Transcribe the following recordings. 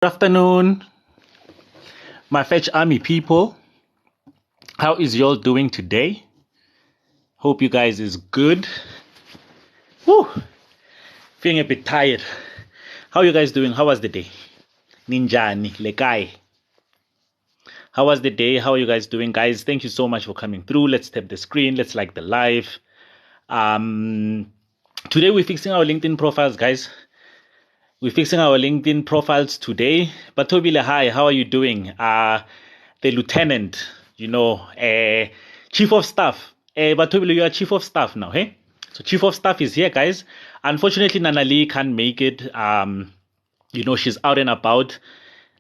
Good afternoon, my Fetch Army people. How is y'all doing today? Hope you guys is good. Woo! Feeling a bit tired. How you guys doing? How was the day? Ninjani, lekai. How was the day? How are you guys doing? Guys, thank you so much for coming through. Let's tap the screen. Let's like the live. Today we're fixing our LinkedIn profiles, guys. We're fixing our LinkedIn profiles today. Batobile, hi, how are you doing? The lieutenant, chief of staff. Batobile, you are chief of staff now, hey? So chief of staff is here, guys. Unfortunately, Nanali can't make it. She's out and about.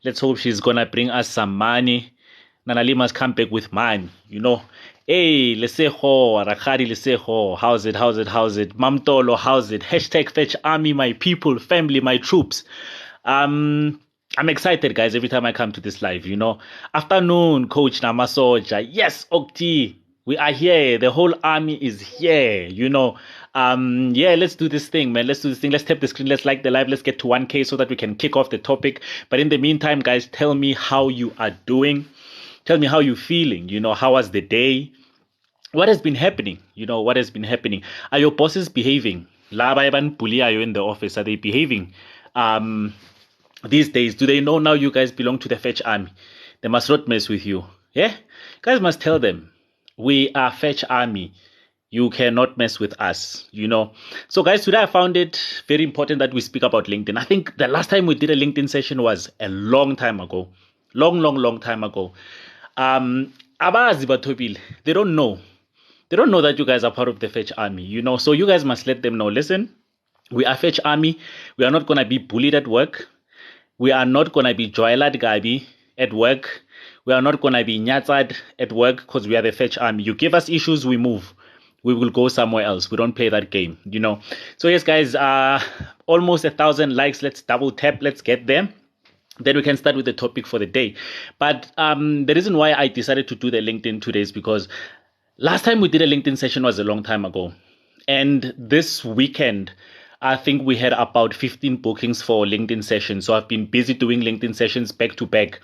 Let's hope she's gonna bring us some money. Nanali must come back with money, Hey, leseho, rakari leseho. How's it? Mamtolo, how's it? Hashtag Fetch Army, my people, family, my troops. I'm excited, guys, every time I come to this live, Afternoon, Coach Namasoja. Yes, Okti. We are here. The whole army is here, let's do this thing, man. Let's tap the screen. Let's like the live. Let's get to 1K so that we can kick off the topic. But in the meantime, guys, tell me how you are doing. Tell me how you're feeling. How was the day? What has been happening? What has been happening? Are your bosses behaving? Are you in the office? Are they behaving? These days, do they know now you guys belong to the Fetch Army? They must not mess with you. Yeah? Guys must tell them, we are Fetch Army. You cannot mess with us, So guys, today I found it very important that we speak about LinkedIn. I think the last time we did a LinkedIn session was a long time ago. Long time ago. Abazi batobile, they don't know. They don't know that you guys are part of the Fetch Army, So you guys must let them know, listen, we are Fetch Army. We are not going to be bullied at work. We are not going to be joylad gabi at work. We are not going to be nyatsad at work because we are the Fetch Army. You give us issues, we move. We will go somewhere else. We don't play that game, So yes, guys, almost 1,000 likes. Let's double tap. Let's get there. Then we can start with the topic for the day. But the reason why I decided to do the LinkedIn today is because last time we did a LinkedIn session was a long time ago. And this weekend, I think we had about 15 bookings for LinkedIn sessions. So I've been busy doing LinkedIn sessions back to back.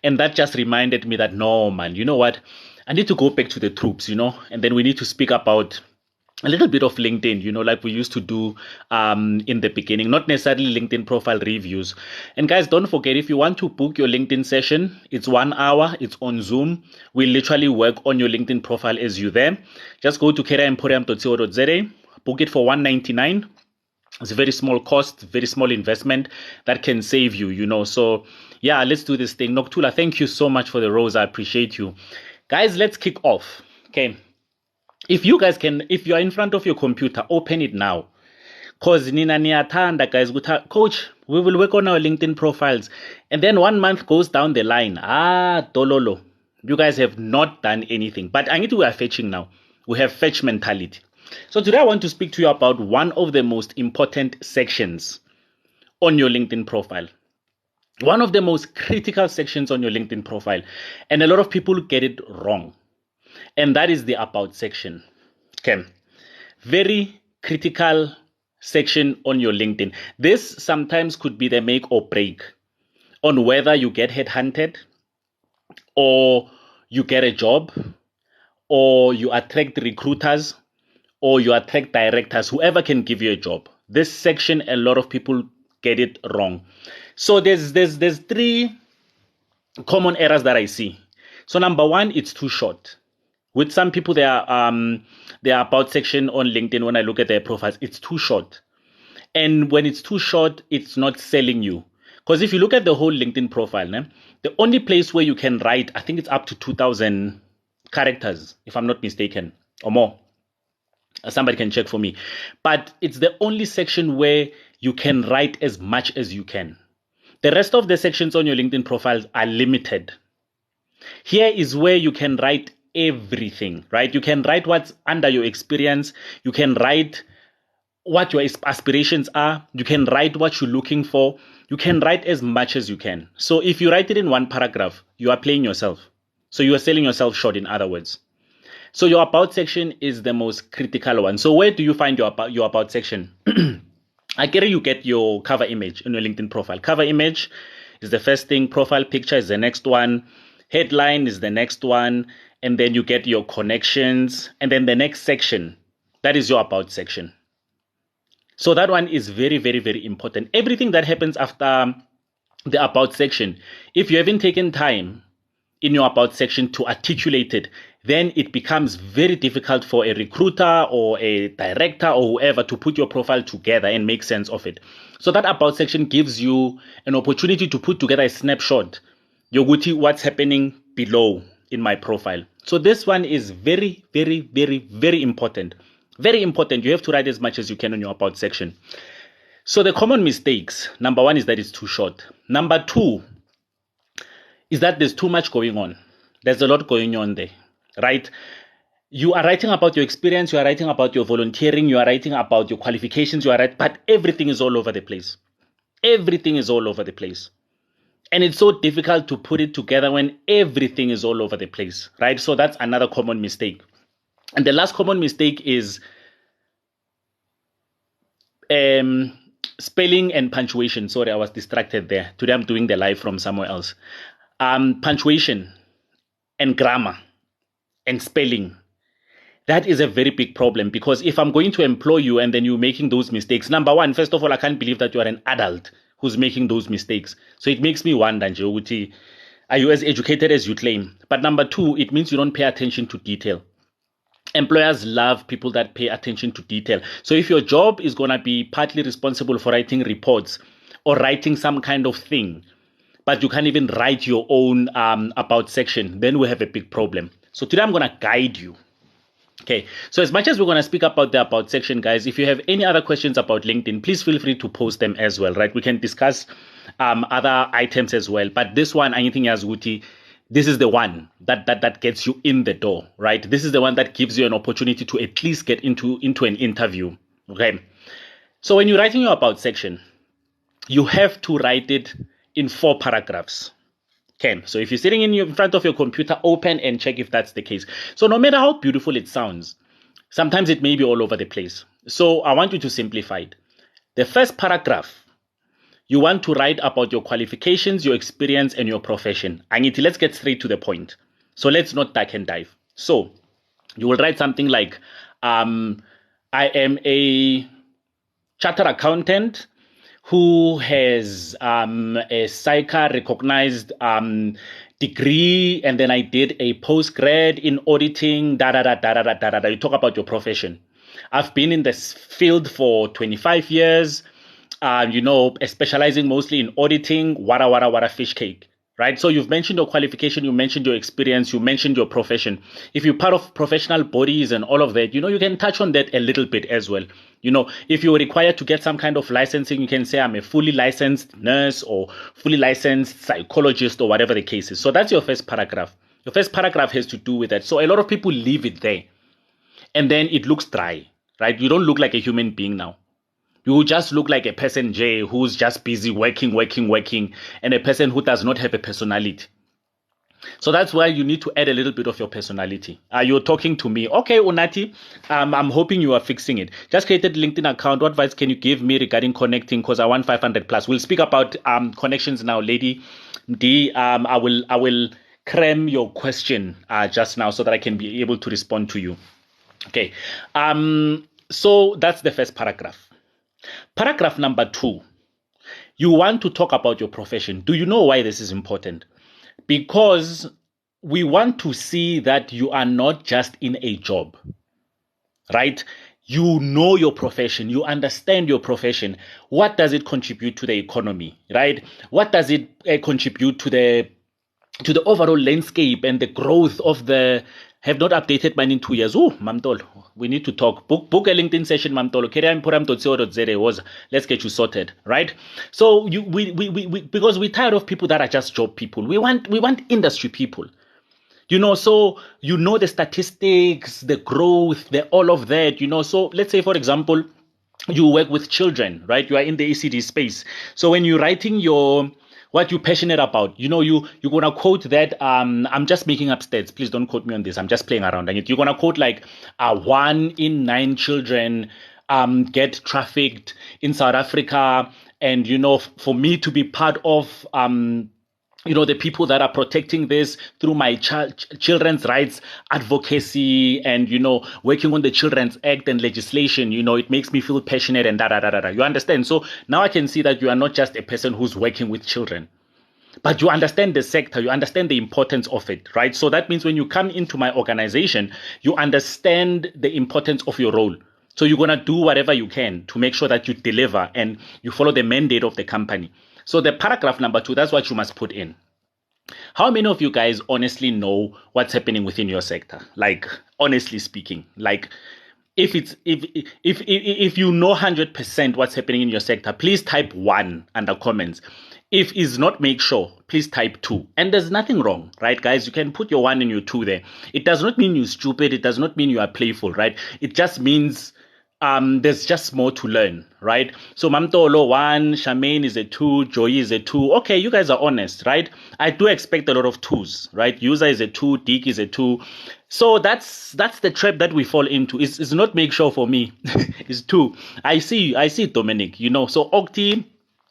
And that just reminded me that, no, man, you know what? I need to go back to the troops, and then we need to speak about a little bit of LinkedIn, like we used to do in the beginning, not necessarily LinkedIn profile reviews. And guys, don't forget, if you want to book your LinkedIn session, it's 1 hour, it's on Zoom. We literally work on your LinkedIn profile as you're there. Just go to careeremporium.co.za, book it for $199. It's a very small cost, very small investment that can save you, So yeah, let's do this thing. Noktula, thank you so much for the rose. I appreciate you. Guys, let's kick off. Okay. If you guys can, if you are in front of your computer, open it now. Because Nina Niatanda, guys, Coach, we will work on our LinkedIn profiles. And then 1 month goes down the line. Dololo. You guys have not done anything. But I need to are fetching now. We have fetch mentality. So today I want to speak to you about one of the most important sections on your LinkedIn profile. One of the most critical sections on your LinkedIn profile. And a lot of people get it wrong. And that is the about section. Okay. Very critical section on your LinkedIn. This sometimes could be the make or break on whether you get headhunted or you get a job or you attract recruiters or you attract directors, whoever can give you a job. This section, a lot of people get it wrong. So there's 3 common errors that I see. So number 1, it's too short. With some people, their about section on LinkedIn, when I look at their profiles, it's too short. And when it's too short, it's not selling you. Because if you look at the whole LinkedIn profile, the only place where you can write, I think it's up to 2,000 characters, if I'm not mistaken, or more. Somebody can check for me. But it's the only section where you can write as much as you can. The rest of the sections on your LinkedIn profiles are limited. Here is where you can write everything, right? You can write what's under your experience. You can write what your aspirations are. You can write what you're looking for. You can write as much as you can. So if you write it in one paragraph, you are playing yourself. So you are selling yourself short, in other words. So your about section is the most critical one. So where do you find your about section? I get you get your cover image in your LinkedIn profile. Cover image is the first thing, profile picture is the next one, headline is the next one, and then you get your connections, and then the next section, that is your about section. So that one is very, very, very important. Everything that happens after the about section, if you haven't taken time in your about section to articulate it, then it becomes very difficult for a recruiter or a director or whoever to put your profile together and make sense of it. So that about section gives you an opportunity to put together a snapshot. Yoguti, what's happening below in my profile. So this one is very, very, very, very important. Very important. You have to write as much as you can on your about section. So the common mistakes, number one is that it's too short. Number two is that there's too much going on. There's a lot going on there, right? You are writing about your experience, you are writing about your volunteering, you are writing about your qualifications, but everything is all over the place. Everything is all over the place. And it's so difficult to put it together when everything is all over the place, right? So that's another common mistake. And the last common mistake is spelling and punctuation. Sorry, I was distracted there. Today I'm doing the live from somewhere else. Punctuation and grammar and spelling. That is a very big problem, because if I'm going to employ you and then you're making those mistakes, number one, first of all, I can't believe that you are an adult who's making those mistakes. So it makes me wonder, Nje, are you as educated as you claim? But number two, it means you don't pay attention to detail. Employers love people that pay attention to detail. So if your job is going to be partly responsible for writing reports or writing some kind of thing, but you can't even write your own about section, then we have a big problem. So today I'm going to guide you. Okay, so as much as we're going to speak about the about section, guys, if you have any other questions about LinkedIn, please feel free to post them as well, right? We can discuss other items as well. But this one, anything as Guti, this is the one that gets you in the door, right? This is the one that gives you an opportunity to at least get into an interview, okay? So when you're writing your about section, you have to write it in 4 paragraphs. Okay, so if you're sitting in front of your computer, open and check if that's the case. So no matter how beautiful it sounds, sometimes it may be all over the place. So I want you to simplify it. The first paragraph, you want to write about your qualifications, your experience, and your profession. Angithi, let's get straight to the point. So let's not duck and dive. So you will write something like, I am a chartered accountant who has a SAICA recognized degree, and then I did a postgrad in auditing, You talk about your profession. I've been in this field for 25 years. Specializing mostly in auditing, wara fish cake, right? So you've mentioned your qualification, you mentioned your experience, you mentioned your profession. If you're part of professional bodies and all of that, you can touch on that a little bit as well. If you're required to get some kind of licensing, you can say I'm a fully licensed nurse or fully licensed psychologist or whatever the case is. So that's your first paragraph. Your first paragraph has to do with that. So a lot of people leave it there and then it looks dry, right? You don't look like a human being now. You just look like a person, Jay, who's just busy working, and a person who does not have a personality. So that's why you need to add a little bit of your personality. You're talking to me. Okay, Unati, I'm hoping you are fixing it. Just created LinkedIn account. What advice can you give me regarding connecting? Because I want 500 plus. We'll speak about connections now, Lady D. I will cram your question just now so that I can be able to respond to you. Okay. So that's the first paragraph. Paragraph number 2, you want to talk about your profession. Do you know why this is important? Because we want to see that you are not just in a job, right? You know your profession, you understand your profession. What does it contribute to the economy, right? What does it contribute to the overall landscape and the growth of the... Have not updated mine in 2 years. Oh, Mamtolo, we need to talk. Book a LinkedIn session, Mamtolo. Let's get you sorted, right? So we because we're tired of people that are just job people. We want industry people. So the statistics, the growth, all of that. So let's say, for example, you work with children, right? You are in the ECD space. So when you're writing what you're passionate about, you're going to quote that, I'm just making up stats. Please don't quote me on this. I'm just playing around. You're going to quote like 1 in 9 children get trafficked in South Africa, and for me to be part of the people that are protecting this through my children's rights advocacy and, working on the Children's Act and legislation, it makes me feel passionate and da da da da da. You understand? So now I can see that you are not just a person who's working with children, but you understand the sector, you understand the importance of it, right? So that means when you come into my organization, you understand the importance of your role. So you're going to do whatever you can to make sure that you deliver and you follow the mandate of the company. So the paragraph number 2, that's what you must put in. How many of you guys honestly know what's happening within your sector? Like, honestly speaking, like if you know 100% what's happening in your sector, please type 1 under comments. If is not, make sure, please type 2. And there's nothing wrong, right, guys? You can put your 1 and your 2 there. It does not mean you're stupid. It does not mean you are playful, right? It just means there's just more to learn, right? So Mamtolo 1, Charmaine is a 2, Joy is a 2. Okay, you guys are honest, right? I do expect a lot of 2s, right? User is a 2, Dick is a 2. So that's the trap that we fall into. It's not make sure for me. It's 2. I see Dominic, So Octi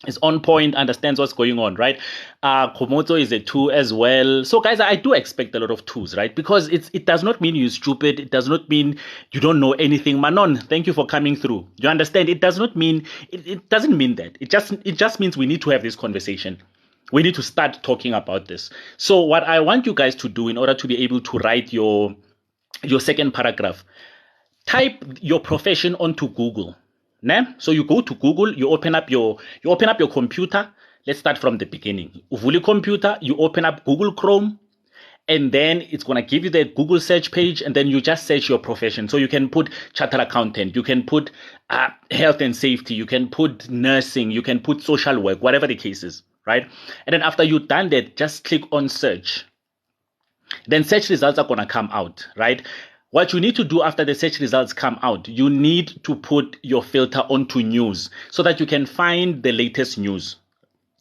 is on point, understands what's going on, right? Komoto is a 2 as well. So guys, I do expect a lot of 2s, right? Because it does not mean you're stupid. It does not mean you don't know anything. Manon, thank you for coming through. You understand? It does not mean, it doesn't mean that. It just means we need to have this conversation. We need to start talking about this. So what I want you guys to do in order to be able to write your second paragraph, type your profession onto Google. So you go to Google, you open up your computer. Let's start from the beginning. Uvuli computer, you open up Google Chrome, and then it's going to give you the Google search page, and then you just search your profession. So you can put chartered accountant, you can put health and safety, you can put nursing, you can put social work, whatever the case is, right? And then after you've done that, just click on search. Then search results are going to come out, right? What you need to do after the search results come out, you need to put your filter onto news so that you can find the latest news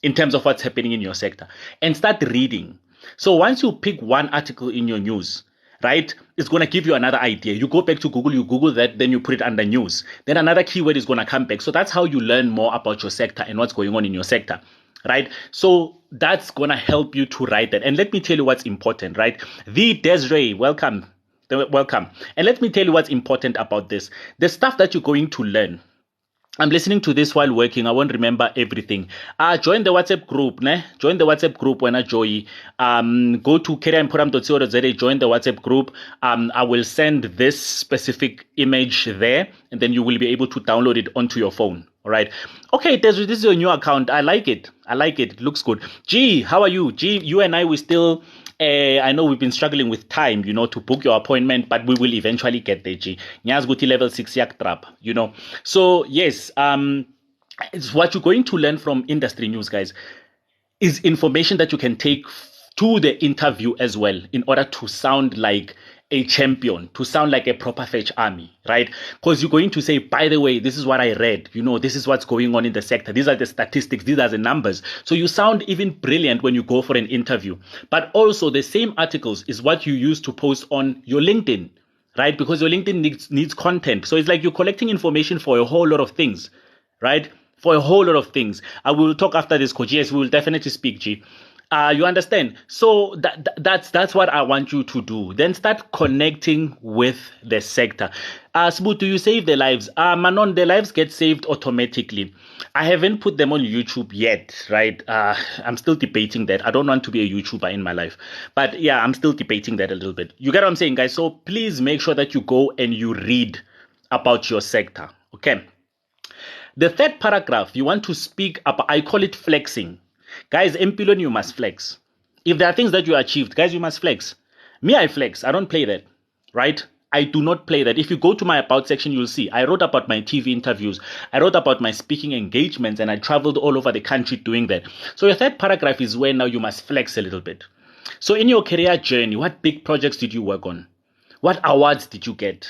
in terms of what's happening in your sector and start reading. So once you pick one article in your news, right, it's going to give you another idea. You go back to Google, you Google that, then you put it under news. Then another keyword is going to come back. So that's how you learn more about your sector and what's going on in your sector, right? So that's going to help you to write that. And let me tell you what's important, right? The Desiree, welcome. And let me tell you what's important about this. The stuff that you're going to learn. I'm listening to this while working. I won't remember everything. Join the WhatsApp group, ne? Join the WhatsApp group when I join. Go to careerimprogram.co.za, join the WhatsApp group. I will send this specific image there, and then you will be able to download it onto your phone. All right. Okay, this is your new account. I like it. It looks good. G, how are you? G, you and we still... I know we've been struggling with time, to book your appointment, but we will eventually get there, G. Nyazguti level 6 yak trap, So yes, it's what you're going to learn from industry news, guys, is information that you can take to the interview as well in order to sound like a champion, to sound like a proper fetch army, right? Because you're going to say, by the way, this is what I read, this is what's going on in the sector. These are the statistics, these are the numbers. So you sound even brilliant when you go for an interview. But also the same articles is what you use to post on your LinkedIn, right? Because your LinkedIn needs content. So it's like you're collecting information for a whole lot of things, right? For a whole lot of things. I will talk after this, Coach. Yes, we will definitely speak, G. You understand? So that's what I want you to do. Then start connecting with the sector. Sbu, do you save the lives? Manon, the lives get saved automatically. I haven't put them on YouTube yet, right? I'm still debating that. I don't want to be a YouTuber in my life. But yeah, I'm still debating that a little bit. You get what I'm saying, guys? So please make sure that you go and you read about your sector. Okay. The third paragraph, you want to speak about, I call it flexing. Guys, Empilon, you must flex. If there are things that you achieved, guys, you must flex. Me, I flex. I don't play that, right? I do not play that. If you go to my About section, you'll see I wrote about my TV interviews. I wrote about my speaking engagements, and I traveled all over the country doing that. So your third paragraph is where now you must flex a little bit. So in your career journey, what big projects did you work on? What awards did you get?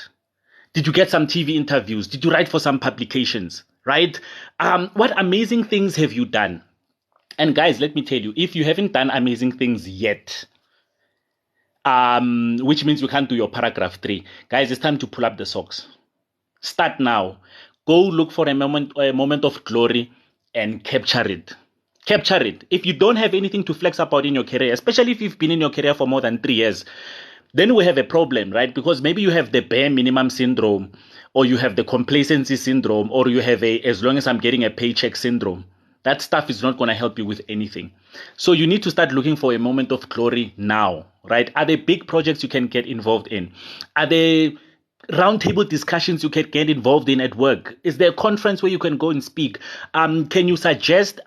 Did you get some TV interviews? Did you write for some publications, right? What amazing things have you done? And guys, let me tell you, if you haven't done amazing things yet, which means you can't do your paragraph 3, guys, it's time to pull up the socks. Start now. Go look for a moment of glory and capture it. Capture it. If you don't have anything to flex about in your career, especially if you've been in your career for more than 3 years, then we have a problem, right? Because maybe you have the bare minimum syndrome, or you have the complacency syndrome, or you have a as long as I'm getting a paycheck syndrome. That stuff is not going to help you with anything. So you need to start looking for a moment of glory now, right? Are there big projects you can get involved in? Are there roundtable discussions you can get involved in at work? Is there a conference where you can go and speak? Can you suggest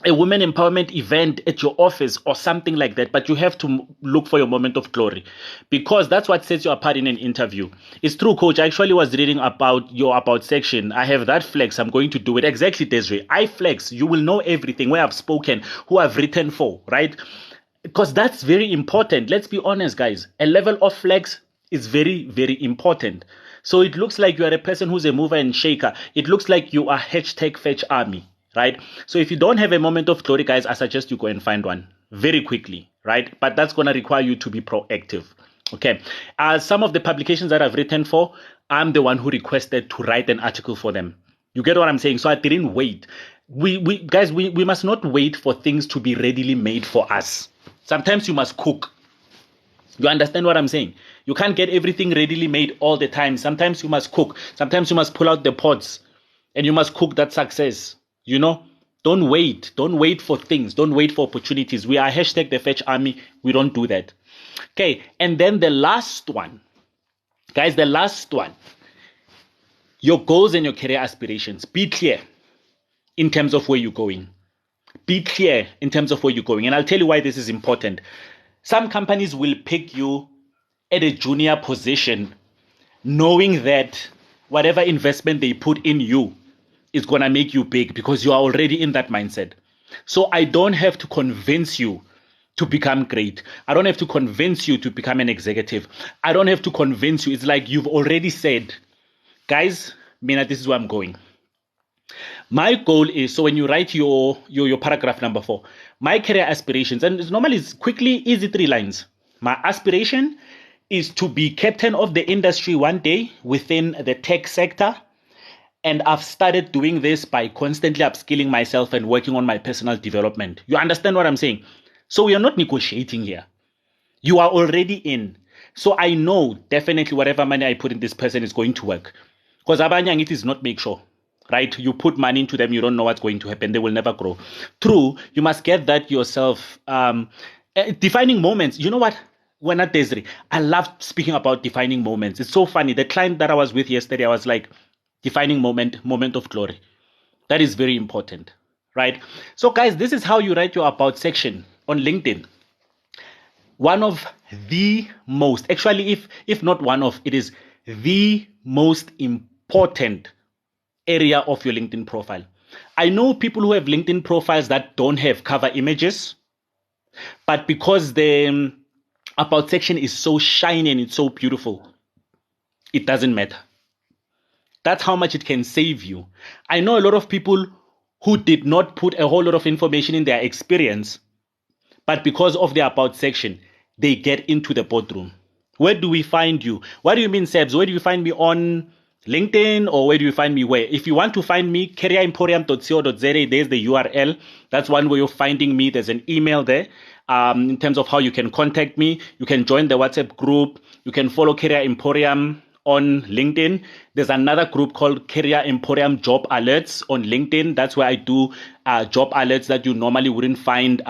a women empowerment event at your office or something like that? But you have to look for your moment of glory, because that's what sets you apart in an interview. It's true, coach. I actually was reading about your about section. I have that flex. I'm going to do it. Exactly, Desiree. I flex. You will know everything, where I've spoken, who I've written for, right? Because that's very important. Let's be honest, guys. A level of flex is very, very important. So it looks like you are a person who's a mover and shaker. It looks like you are hashtag fetch army, right? So if you don't have a moment of glory, guys, I suggest you go and find one very quickly, right? But that's going to require you to be proactive. Okay. Some of the publications that I've written for, I'm the one who requested to write an article for them. You get what I'm saying? So I didn't wait. We must not wait for things to be readily made for us. Sometimes you must cook. You understand what I'm saying? You can't get everything readily made all the time. Sometimes you must cook. Sometimes you must pull out the pods and you must cook that success. You know, don't wait. Don't wait for things. Don't wait for opportunities. We are hashtag the fetch army. We don't do that. Okay. And then the last one, guys, the last one, your goals and your career aspirations. Be clear in terms of where you're going. Be clear in terms of where you're going. And I'll tell you why this is important. Some companies will pick you at a junior position, knowing that whatever investment they put in you is going to make you big, because you are already in that mindset. So I don't have to convince you to become great. I don't have to convince you to become an executive. I don't have to convince you. It's like you've already said, guys, Mina, this is where I'm going. My goal is, so when you write your paragraph number 4, my career aspirations, and it's normally it's quickly, easy 3 lines. My aspiration is to be captain of the industry one day within the tech sector. And I've started doing this by constantly upskilling myself and working on my personal development. You understand what I'm saying? So we are not negotiating here. You are already in. So I know definitely whatever money I put in this person is going to work. Because abanyang, it is not make sure. Right? You put money into them, you don't know what's going to happen. They will never grow. True, you must get that yourself. Defining moments. You know what? When at Desiree, I love speaking about defining moments. It's so funny. The client that I was with yesterday, I was like, defining moment of glory. That is very important. Right? So guys, this is how you write your about section on LinkedIn. One of the most, actually, if not one of, it is the most important area of your LinkedIn profile. I know people who have LinkedIn profiles that don't have cover images, but because the about section is so shiny and it's so beautiful, it doesn't matter. That's how much it can save you. I know a lot of people who did not put a whole lot of information in their experience, but because of the about section, they get into the boardroom. Where do we find you? What do you mean, Sebs? Where do you find me on LinkedIn, or where do you find me where? If you want to find me, careeremporium.co.za, there's the URL. That's one way of finding me. There's an email there. In terms of how you can contact me, you can join the WhatsApp group. You can follow Career Emporium on LinkedIn. There's another group called Career Emporium Job Alerts on LinkedIn. That's where I do job alerts that you normally wouldn't find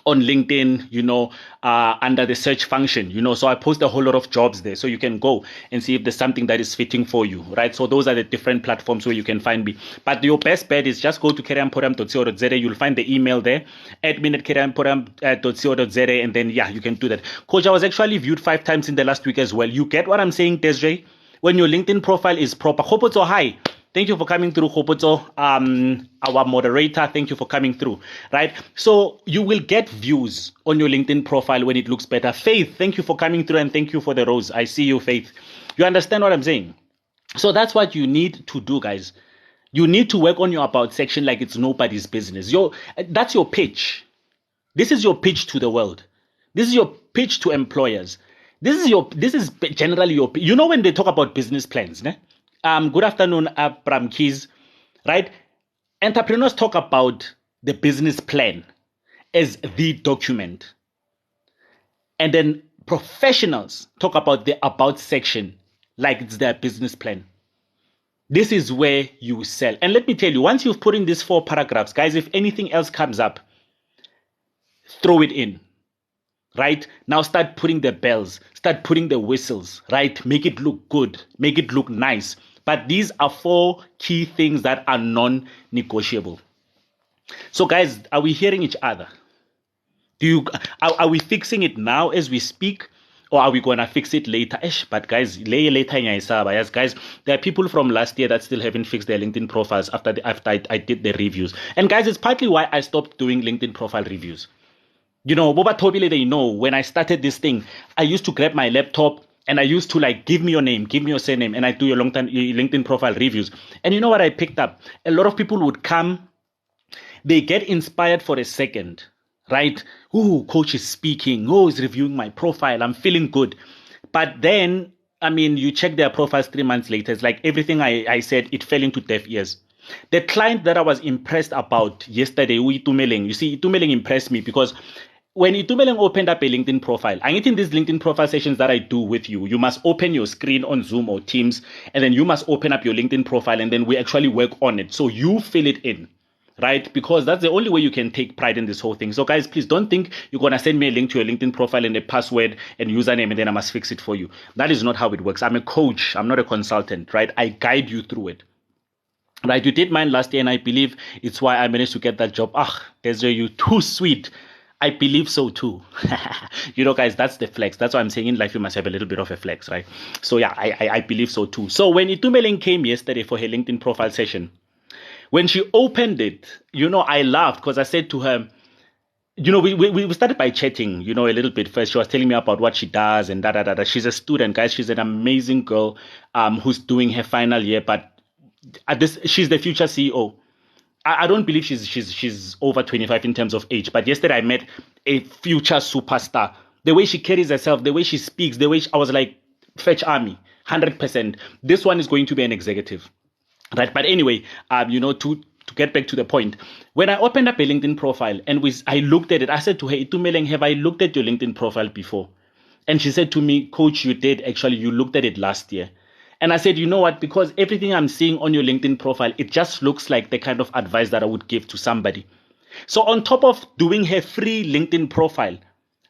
on LinkedIn, under the search function, so I post a whole lot of jobs there. So you can go and see if there's something that is fitting for you, right? So those are the different platforms where you can find me. But your best bet is just go to careeremporium.co.za. You'll find the email there, admin@careeremporium.co.za, and then, you can do that. Coach, I was actually viewed 5 times in the last week as well. You get what I'm saying, Desiree? When your LinkedIn profile is proper. Khopotso, hi. Thank you for coming through, Khopotso, our moderator. Thank you for coming through, right? So you will get views on your LinkedIn profile when it looks better. Faith, thank you for coming through, and thank you for the rose. I see you, Faith. You understand what I'm saying? So that's what you need to do, guys. You need to work on your about section like it's nobody's business. That's your pitch. This is your pitch to the world. This is your pitch to employers. This is generally your, when they talk about business plans, ne? Good afternoon, Abram Keys, right? Entrepreneurs talk about the business plan as the document. And then professionals talk about the about section like it's their business plan. This is where you sell. And let me tell you, once you've put in these 4 paragraphs, guys, if anything else comes up, throw it in. Right? Now start putting the bells, start putting the whistles, right? Make it look good, make it look nice. But these are 4 key things that are non-negotiable. So guys, are we hearing each other? Are we fixing it now as we speak? Or are we gonna fix it later? But guys, later, yes, guys, there are people from last year that still haven't fixed their LinkedIn profiles after I did the reviews. And guys, it's partly why I stopped doing LinkedIn profile reviews. You know, Boba Tobile, they know when I started this thing, I used to grab my laptop and I used to like, give me your name, give me your surname, and I do your long-term LinkedIn profile reviews. And you know what I picked up? A lot of people would come, they get inspired for a second, right? Oh, coach is speaking. Oh, he's reviewing my profile. I'm feeling good. But then, I mean, you check their profiles 3 months later. It's like everything I said, it fell into deaf ears. The client that I was impressed about yesterday, Itumeleng, you see, Itumeleng impressed me because when Itumeleng opened up a LinkedIn profile, and in these LinkedIn profile sessions that I do with you, you must open your screen on Zoom or Teams, and then you must open up your LinkedIn profile, and then we actually work on it. So you fill it in. Right? Because that's the only way you can take pride in this whole thing. So guys, please don't think you're going to send me a link to your LinkedIn profile and a password and username and then I must fix it for you. That is not how it works. I'm a coach. I'm not a consultant, right? I guide you through it. Right? You did mine last year and I believe it's why I managed to get that job. Desiree, you too sweet. I believe so too. You know, guys, that's the flex. That's why I'm saying in life you must have a little bit of a flex, right? So yeah, I believe so too. So when Itumeleng came yesterday for her LinkedIn profile session, when she opened it, you know, I laughed because I said to her, you know, we started by chatting, you know, a little bit first. She was telling me about what she does and da. She's a student, guys. She's an amazing girl who's doing her final year, but she's the future CEO. I don't believe she's over 25 in terms of age, but yesterday I met a future superstar. The way she carries herself, the way she speaks, the way I was like, fetch army, 100%. This one is going to be an executive. Right, but anyway, you know, to get back to the point, when I opened up a LinkedIn profile and I looked at it, I said to her, Itumeleng, have I looked at your LinkedIn profile before? And she said to me, Coach, you did actually. You looked at it last year. And I said, you know what? Because everything I'm seeing on your LinkedIn profile, it just looks like the kind of advice that I would give to somebody. So on top of doing her free LinkedIn profile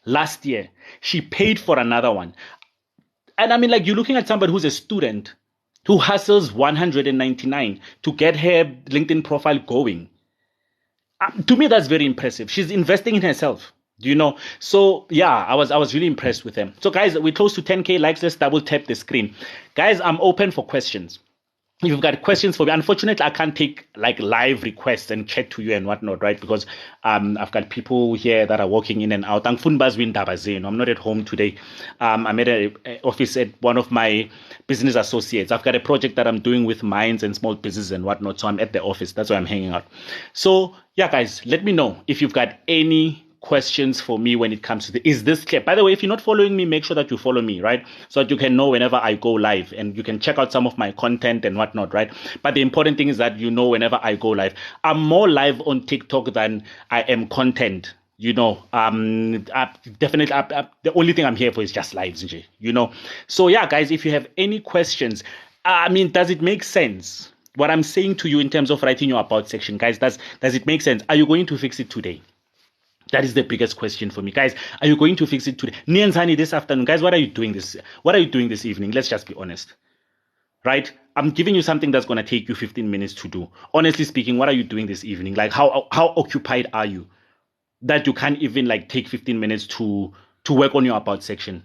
last year, she paid for another one. And I mean, like, you're looking at somebody who's a student who hustles 199 to get her LinkedIn profile going. To me, that's very impressive. She's investing in herself, you know. So yeah, I was really impressed with them. So guys, we're close to 10K likes. Let's double tap the screen. Guys, I'm open for questions. If you've got questions for me, unfortunately, I can't take like live requests and chat to you and whatnot, right? Because I've got people here that are walking in and out. I'm not at home today. I'm at an office at one of my business associates. I've got a project that I'm doing with mines and small businesses and whatnot. So I'm at the office. That's why I'm hanging out. So yeah, guys, let me know if you've got any questions for me when it comes to is this clear? By the way, if you're not following me, make sure that you follow me, right? So that you can know whenever I go live and you can check out some of my content and whatnot, right? But the important thing is that you know whenever I go live. I'm more live on TikTok than I am content. You know, definitely, the only thing I'm here for is just lives, you know. So yeah, guys, if you have any questions, I mean, does it make sense? What I'm saying to you in terms of writing your about section, guys, does it make sense? Are you going to fix it today? That is the biggest question for me. Guys, are you going to fix it today? Nianzani this afternoon. Guys, what are you doing this? What are you doing this evening? Let's just be honest. Right? I'm giving you something that's going to take you 15 minutes to do. Honestly speaking, what are you doing this evening? Like how occupied are you that you can't even like take 15 minutes to work on your about section?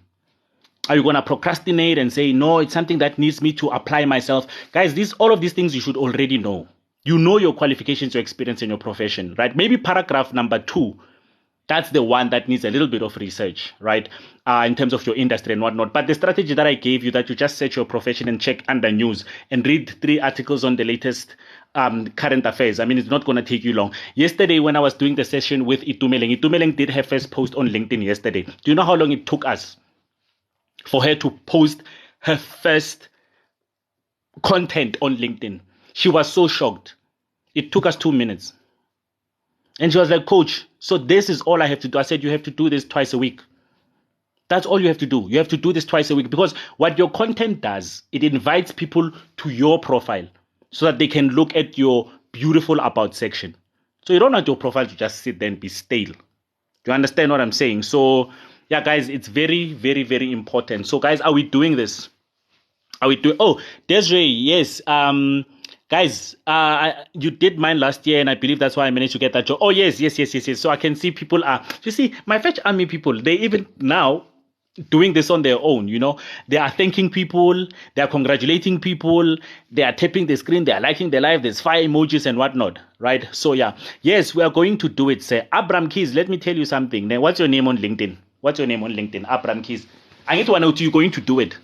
Are you going to procrastinate and say, no, it's something that needs me to apply myself? Guys, all of these things you should already know. You know your qualifications, your experience, and your profession, right? Maybe paragraph number 2, that's the one that needs a little bit of research, right? In terms of your industry and whatnot. But the strategy that I gave you, that you just search your profession and check under news and read 3 articles on the latest current affairs. I mean, it's not going to take you long. Yesterday, when I was doing the session with Itumeleng did her first post on LinkedIn yesterday. Do you know how long it took us for her to post her first content on LinkedIn? She was so shocked. It took us 2 minutes. And she was like, Coach, so this is all I have to do. I said, you have to do this twice a week. That's all you have to do. You have to do this twice a week, because what your content does, it invites people to your profile so that they can look at your beautiful about section. So you don't want your profile to just sit there and be stale. Do you understand what I'm saying? So yeah, guys, it's very, very, very important. So guys, are we doing this? Are we doing? Oh, Desiree, yes. Guys, you did mine last year, and I believe that's why I managed to get that job. Oh, yes. So I can see people are, you see, my Fetch Army people, they even now doing this on their own, you know. They are thanking people, they are congratulating people, they are tapping the screen, they are liking the live, there's fire emojis and whatnot, right? So yeah, yes, we are going to do it, sir. Abram Keys, let me tell you something. Then what's your name on LinkedIn? Abram Keys. I need to know you're going to do it.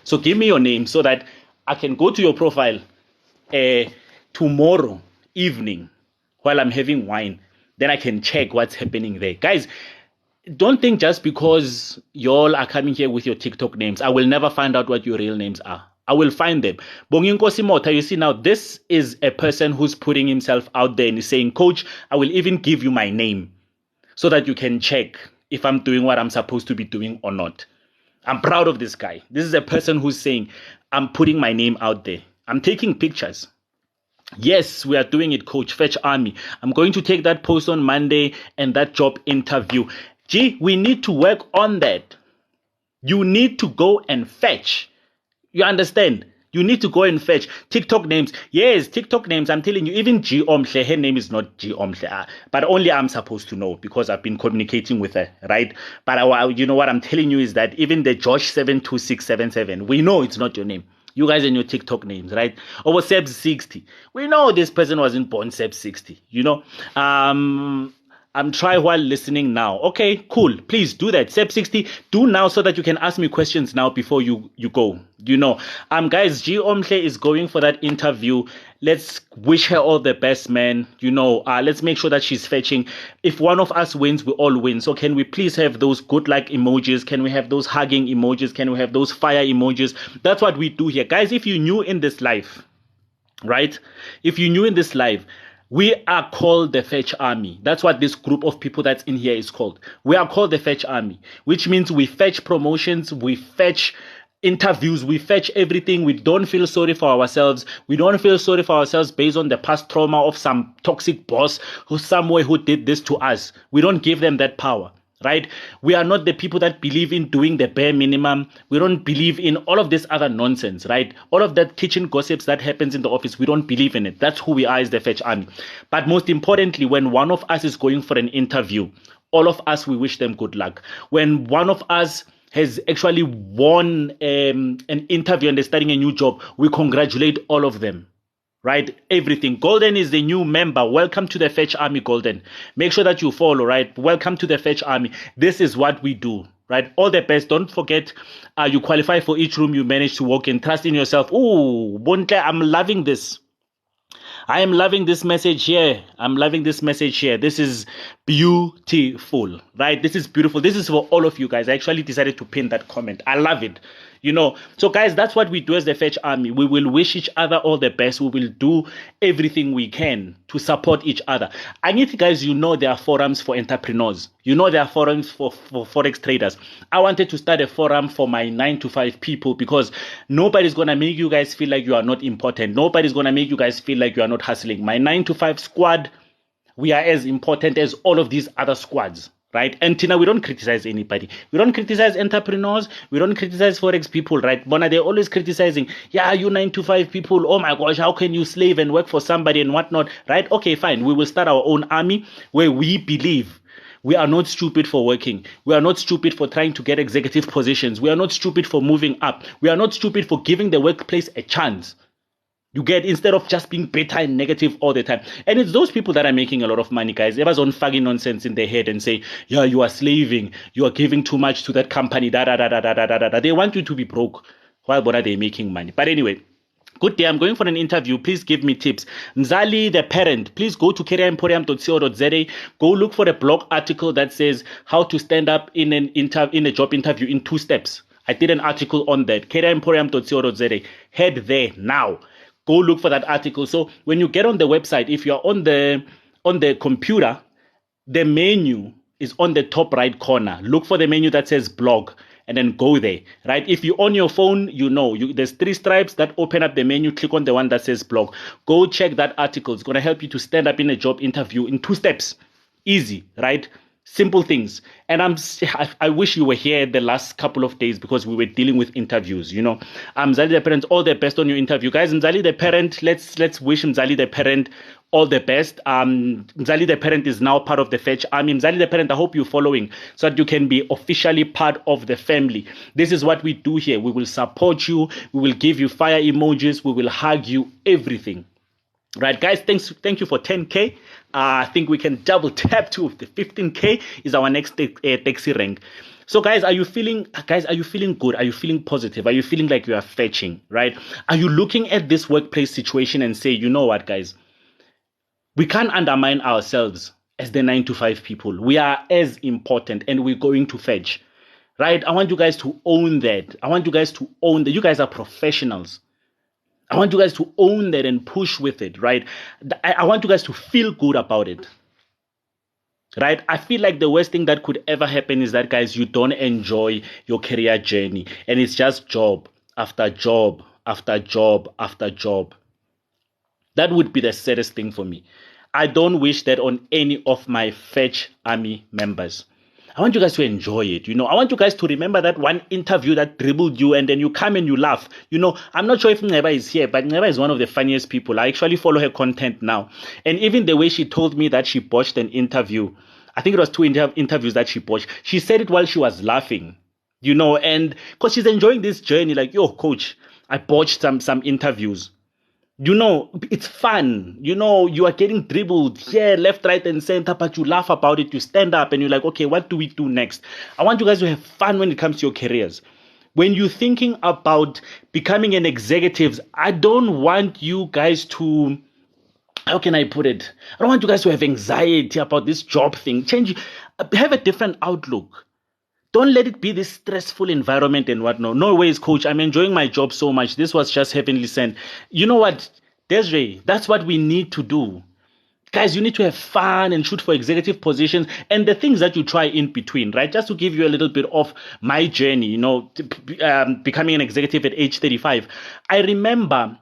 So give me your name so that I can go to your profile tomorrow evening while I'm having wine. Then I can check what's happening there. Guys, don't think just because y'all are coming here with your TikTok names, I will never find out what your real names are. I will find them. Bonginkosi Mota, you see now, this is a person who's putting himself out there and is saying, Coach, I will even give you my name so that you can check if I'm doing what I'm supposed to be doing or not. I'm proud of this guy. This is a person who's saying, I'm putting my name out there. I'm taking pictures. Yes, we are doing it, Coach. Fetch Army. I'm going to take that post on Monday and that job interview. Gee, we need to work on that. You need to go and fetch. You understand? You need to go and fetch TikTok names. Yes, TikTok names. I'm telling you, even G Omhle, her name is not G Omhle, but only I'm supposed to know because I've been communicating with her, right? But you know what I'm telling you is that even the Josh72677, we know it's not your name. You guys and your TikTok names, right? Over Seb60. We know this person wasn't born Seb60, you know? I'm try while listening now. Okay, cool. Please do that. Seb60, do now so that you can ask me questions now before you go. You know, guys, G Omhle is going for that interview. Let's wish her all the best, man. You know, let's make sure that she's fetching. If one of us wins, we all win. So can we please have those good luck emojis? Can we have those hugging emojis? Can we have those fire emojis? That's what we do here. Guys, if you're new in this life, right? If you're new in this life, we are called the Fetch Army. That's what this group of people that's in here is called. We are called the Fetch Army, which means we fetch promotions, we fetch interviews, we fetch everything. We don't feel sorry for ourselves. We don't feel sorry for ourselves based on the past trauma of some toxic boss who somewhere who did this to us. We don't give them that power. Right? We are not the people that believe in doing the bare minimum. We don't believe in all of this other nonsense, right? All of that kitchen gossips that happens in the office, we don't believe in it. That's who we are as the Fetch Army. But most importantly, when one of us is going for an interview, all of us, we wish them good luck. When one of us has actually won an interview and they're starting a new job, we congratulate all of them. Right? Everything. Golden is the new member. Welcome to the Fetch Army, Golden. Make sure that you follow, right? Welcome to the Fetch Army. This is what we do, right? All the best. Don't forget, you qualify for each room you manage to walk in. Trust in yourself. Ooh, Bontle, I'm loving this. I am loving this message here. This is beautiful, right? This is beautiful. This is for all of you guys. I actually decided to pin that comment. I love it. You know, so guys, that's what we do as the Fetch Army. We will wish each other all the best. We will do everything we can to support each other. I need you guys, you know, there are forums for entrepreneurs. You know, there are forums for Forex traders. I wanted to start a forum for my 9-to-5 people because nobody's going to make you guys feel like you are not important. Nobody's going to make you guys feel like you are not hustling. My 9-to-5 squad, we are as important as all of these other squads. Right? And Tina, we don't criticize anybody. We don't criticize entrepreneurs. We don't criticize Forex people, right? Bona, they're always criticizing, yeah, you 9-to-5 people, oh my gosh, how can you slave and work for somebody and whatnot, right? Okay, fine. We will start our own army where we believe we are not stupid for working. We are not stupid for trying to get executive positions. We are not stupid for moving up. We are not stupid for giving the workplace a chance. You get, instead of just being bitter and negative all the time. And it's those people that are making a lot of money, guys. They don't fucking nonsense in their head and say, yeah, you are slaving. You are giving too much to that company. They want you to be broke. While they're making money. But anyway, good day. I'm going for an interview. Please give me tips. Nzali, the parent, please go to careeremporium.co.za. Go look for a blog article that says how to stand up in a job interview in 2 steps. I did an article on that. careeremporium.co.za. Head there now. Go look for that article. So when you get on the website, if you're on the computer, the menu is on the top right corner. Look for the menu that says blog and then go there, right? If you're on your phone, there's 3 stripes that open up the menu. Click on the one that says blog. Go check that article. It's going to help you to stand up in a job interview in 2 steps. Easy, right? Simple things. And I wish you were here the last couple of days because we were dealing with interviews, Mzali the parent, all the best on your interview. Guys, Mzali the parent, let's wish Mzali the parent all the best. Mzali the parent is now part of the Fetch Army. Mzali the parent, I hope you're following so that you can be officially part of the family. This is what we do here. We will support you. We will give you fire emojis. We will hug you, everything. Right, guys, thank you for 10K. I think we can double tap to the 15K is our next taxi rank. So guys, are you feeling good? Are you feeling positive? Are you feeling like you are fetching, right? Are you looking at this workplace situation and say, you know what, guys? We can't undermine ourselves as the 9 to 5 people. We are as important and we're going to fetch, right? I want you guys to own that. I want you guys to own that. You guys are professionals. I want you guys to own that and push with it, right? I want you guys to feel good about it, right? I feel like the worst thing that could ever happen is that, guys, you don't enjoy your career journey and it's just job after job after job after job. That would be the saddest thing for me. I don't wish that on any of my Fetch Army members. I want you guys to enjoy it. I want you guys to remember that one interview that dribbled you and then you come and you laugh. I'm not sure if Neba is here, but Neba is one of the funniest people. I actually follow her content now. And even the way she told me that she botched an interview, I think it was 2 interviews that she botched. She said it while she was laughing, and because she's enjoying this journey, like, yo, coach, I botched some interviews. It's fun. You are getting dribbled here, left, right, and center, but you laugh about it. You stand up and you're like, okay, what do we do next? I want you guys to have fun when it comes to your careers. When you're thinking about becoming an executive, I don't want you guys to, how can I put it? I don't want you guys to have anxiety about this job thing. Have a different outlook. Don't let it be this stressful environment and whatnot. No ways, coach. I'm enjoying my job so much. This was just heavenly sent. You know what, Desiree? That's what we need to do. Guys, you need to have fun and shoot for executive positions and the things that you try in between, right? Just to give you a little bit of my journey, becoming an executive at age 35. I remember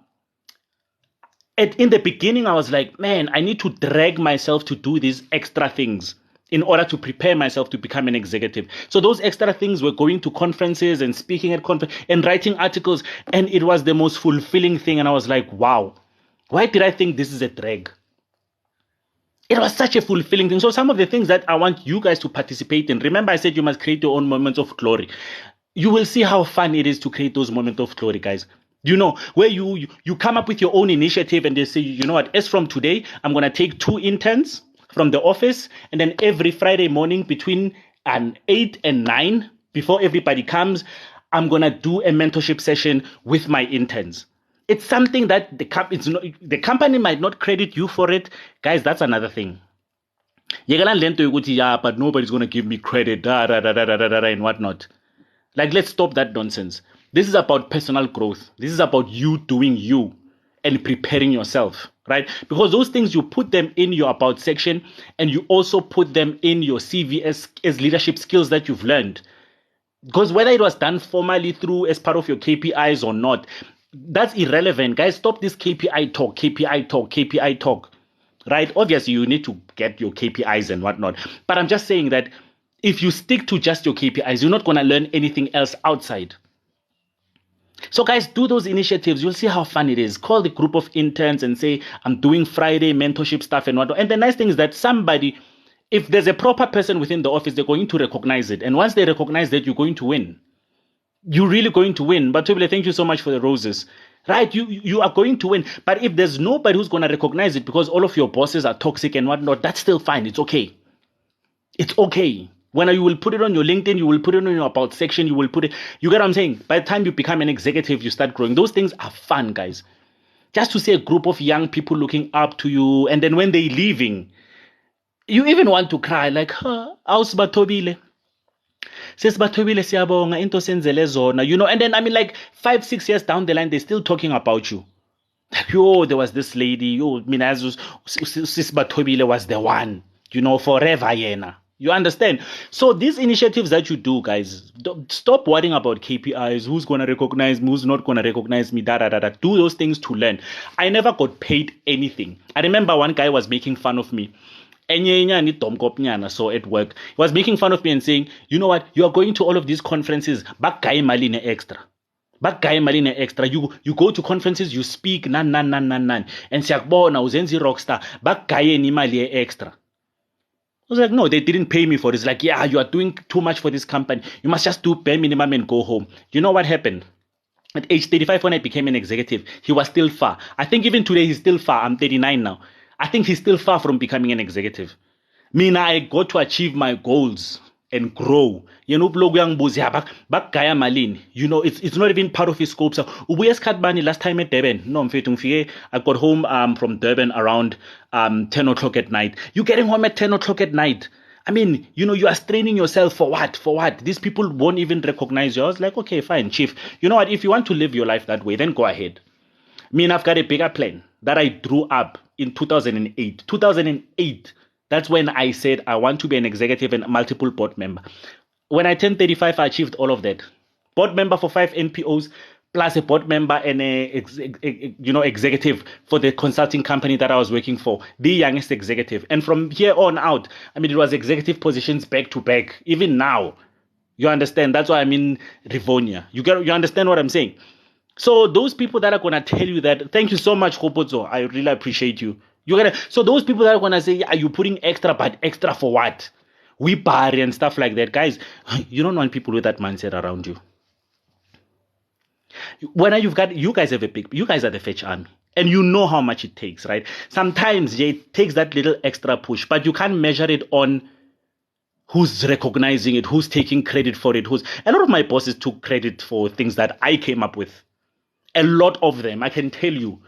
in the beginning, I was like, man, I need to drag myself to do these extra things in order to prepare myself to become an executive. So those extra things were going to conferences and speaking at conferences and writing articles. And it was the most fulfilling thing. And I was like, wow, why did I think this is a drag? It was such a fulfilling thing. So some of the things that I want you guys to participate in, remember I said you must create your own moments of glory. You will see how fun it is to create those moments of glory, guys. Where you come up with your own initiative and they say, you know what, as from today, I'm going to take 2 interns from the office, and then every Friday morning between 8 and 9, before everybody comes, I'm going to do a mentorship session with my interns. It's something that the company might not credit you for it. Guys, that's another thing. But nobody's going to give me credit, and whatnot. Like, let's stop that nonsense. This is about personal growth. This is about you doing you and preparing yourself, right? Because those things, you put them in your about section and you also put them in your CV as leadership skills that you've learned. Because whether it was done formally through as part of your KPIs or not, that's irrelevant. Guys, stop this KPI talk, right? Obviously, you need to get your KPIs and whatnot. But I'm just saying that if you stick to just your KPIs, you're not going to learn anything else outside. So guys, do those initiatives. You'll see how fun it is. Call the group of interns and say, I'm doing Friday mentorship stuff and whatnot. And the nice thing is that if there's a proper person within the office, they're going to recognize it. And once they recognize that, you're going to win. You're really going to win. But Tobile, thank you so much for the roses. Right? You are going to win. But if there's nobody who's going to recognize it because all of your bosses are toxic and whatnot, that's still fine. It's okay. It's okay. When you will put it on your LinkedIn, you will put it on your about section, you will put it, you get what I'm saying? By the time you become an executive, you start growing. Those things are fun, guys. Just to see a group of young people looking up to you, and then when they're leaving, you even want to cry, like, how's Batobile? Says Batobile siyabonga into senzele zona, and then 5-6 years down the line, they're still talking about you. Yo, there was this lady, yo, Minazus, Sis Batobile was the one, forever, yena. You understand? So these initiatives that you do, guys, stop worrying about KPIs, who's going to recognize me, who's not going to recognize me, da, da, da, da. Do those things to learn. I never got paid anything. I remember one guy was making fun of me. So at work, he was making fun of me and saying, you know what, you are going to all of these conferences, back guy maline extra. Back guy maline extra. You go to conferences, you speak, nan. And siyakubona uzenzi rockstar, back guy ni mali extra. I was like, no, they didn't pay me for this. Like, yeah, you are doing too much for this company. You must just do bare minimum and go home. You know what happened? At age 35, when I became an executive, he was still far. I think even today, he's still far. I'm 39 now. I think he's still far from becoming an executive. I got to achieve my goals and grow. It's not even part of his scope. So last time at Durban. No, I got home from Durban around 10 o'clock at night. You getting home at 10 o'clock at night? I mean, you are straining yourself for what? For what? These people won't even recognize you. I was like, okay, fine, chief. You know what? If you want to live your life that way, then go ahead. I've got a bigger plan that I drew up in 2008. 2008, that's when I said I want to be an executive and multiple board member. When I turned 35, I achieved all of that. Board member for 5 NPOs, plus a board member and executive for the consulting company that I was working for, the youngest executive. And from here on out, it was executive positions back to back. Even now, you understand? That's why I'm in Rivonia. You understand what I'm saying? So those people that are going to tell you that, thank you so much, Kopoto. I really appreciate you. So those people that are going to say, are you putting extra, but extra for what? We party and stuff like that. Guys, you don't want people with that mindset around you. When you guys are the fetch army. And you know how much it takes, right? Sometimes it takes that little extra push, but you can't measure it on who's recognizing it, who's taking credit for it. A lot of my bosses took credit for things that I came up with. A lot of them, I can tell you,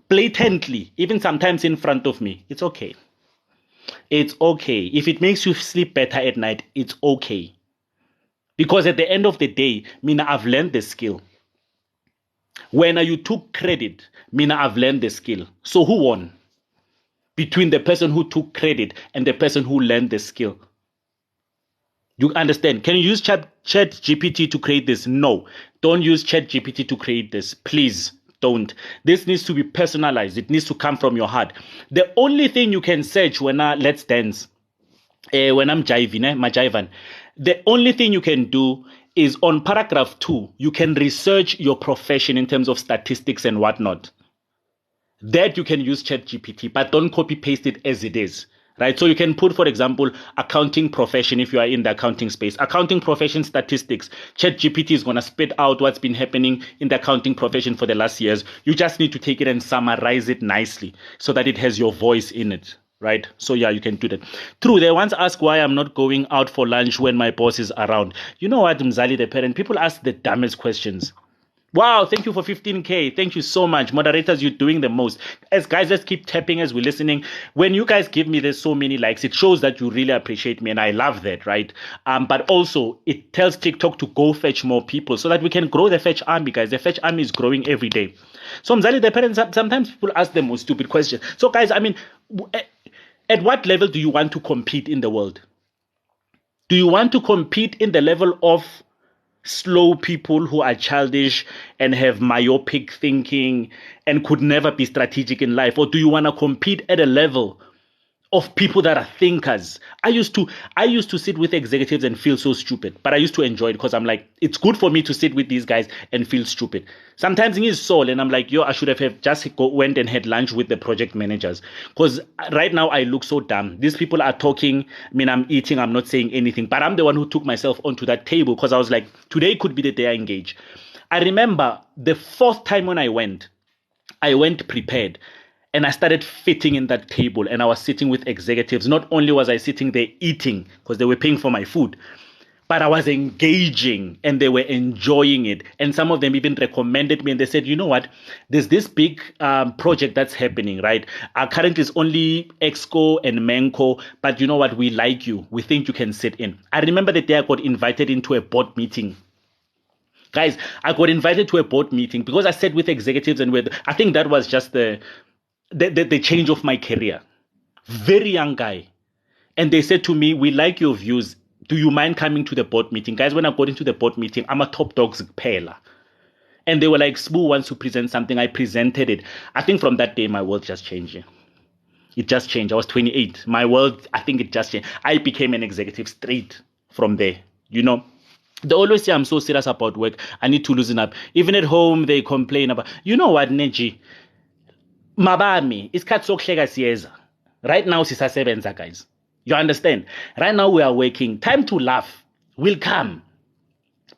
blatantly, even sometimes in front of me. It's okay. It's okay. If it makes you sleep better at night, it's okay. Because at the end of the day, I've learned the skill. When you took credit, I've learned the skill. So who won? Between the person who took credit and the person who learned the skill. You understand? Can you use Chat GPT to create this? No. Don't use Chat GPT to create this. Please don't. This needs to be personalized. It needs to come from your heart. The only thing you can search when Let's Dance, when I'm jiving, Majivan, the only thing you can do is on paragraph 2, you can research your profession in terms of statistics and whatnot. That you can use Chat GPT, but don't copy paste it as it is. Right? So you can put, for example, accounting profession if you are in the accounting space. Accounting profession statistics. ChatGPT is going to spit out what's been happening in the accounting profession for the last years. You just need to take it and summarize it nicely so that it has your voice in it. Right? So yeah, you can do that. True, they once ask why I'm not going out for lunch when my boss is around. You know what, Mzali the parent? People ask the dumbest questions. Wow, thank you for 15K. Thank you so much. Moderators, you're doing the most. As guys, let's keep tapping as we're listening. When you guys give me this so many likes, it shows that you really appreciate me, and I love that, right? But also, it tells TikTok to go fetch more people so that we can grow the fetch army, guys. The fetch army is growing every day. So, Mzali, the parents, sometimes people ask the most stupid questions. So, guys, at what level do you want to compete in the world? Do you want to compete in the level of slow people who are childish and have myopic thinking and could never be strategic in life? Or do you want to compete at a level of people that are thinkers? I used to sit with executives and feel so stupid, but I used to enjoy it because I'm like, it's good for me to sit with these guys and feel stupid. Sometimes in his soul, and I'm like, I should have just went and had lunch with the project managers, because right now I look so dumb. These people are talking, I'm eating, I'm not saying anything, but I'm the one who took myself onto that table because I was like, today could be the day I engage. I remember the fourth time when I went prepared. And I started fitting in that table, and I was sitting with executives. Not only was I sitting there eating because they were paying for my food, but I was engaging and they were enjoying it. And some of them even recommended me, and they said, you know what, there's this big project that's happening, right? Currently it's only Exco and Menco, but you know what, we like you. We think you can sit in. I remember the day I got invited into a board meeting. Guys, I got invited to a board meeting because I sat with executives and I think that was just the change of my career. Very young guy. And they said to me, we like your views. Do you mind coming to the board meeting? Guys, when I got into the board meeting, I'm a top dog's paler. And they were like, Sbu wants to present something. I presented it. I think from that day, my world just changed. It just changed. I was 28. My world, I think it just changed. I became an executive straight from there. You know, they always say I'm so serious about work. I need to loosen up. Even at home, they complain about, you know what, Neji? Mabami, it's cut so sieza. Right now, sisasebenza, guys. You understand? Right now, we are working. Time to laugh will come.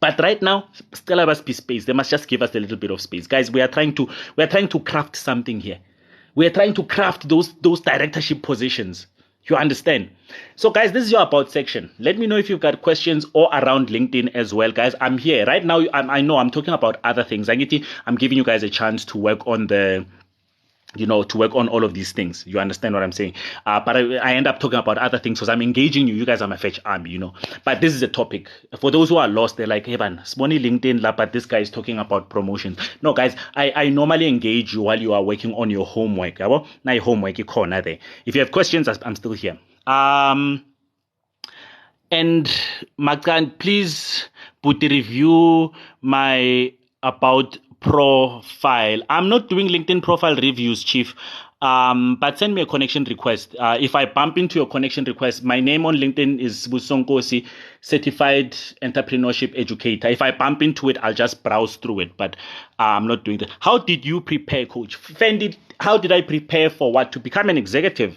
But right now, still must be space. They must just give us a little bit of space. Guys, we are trying to craft something here. We are trying to craft those directorship positions. You understand? So guys, this is your about section. Let me know if you've got questions or around LinkedIn as well, guys. I'm here right now. I know I'm talking about other things. I'm giving you guys a chance to work on to work on all of these things. You understand what I'm saying? But I end up talking about other things because I'm engaging you. You guys are my fetch army, But this is a topic. For those who are lost, they're like, hey man, Smony LinkedIn, but this guy is talking about promotions. No, guys, I normally engage you while you are working on your homework. Now your homework, you corner there. If you have questions, I'm still here. And Makan, please put the review my about profile. I'm not doing LinkedIn profile reviews, Chief. But send me a connection request. If I bump into your connection request, my name on LinkedIn is Busonkosi, Certified Entrepreneurship Educator. If I bump into it, I'll just browse through it. But I'm not doing that. How did you prepare, Coach? Fendi, how did I prepare for what? To become an executive?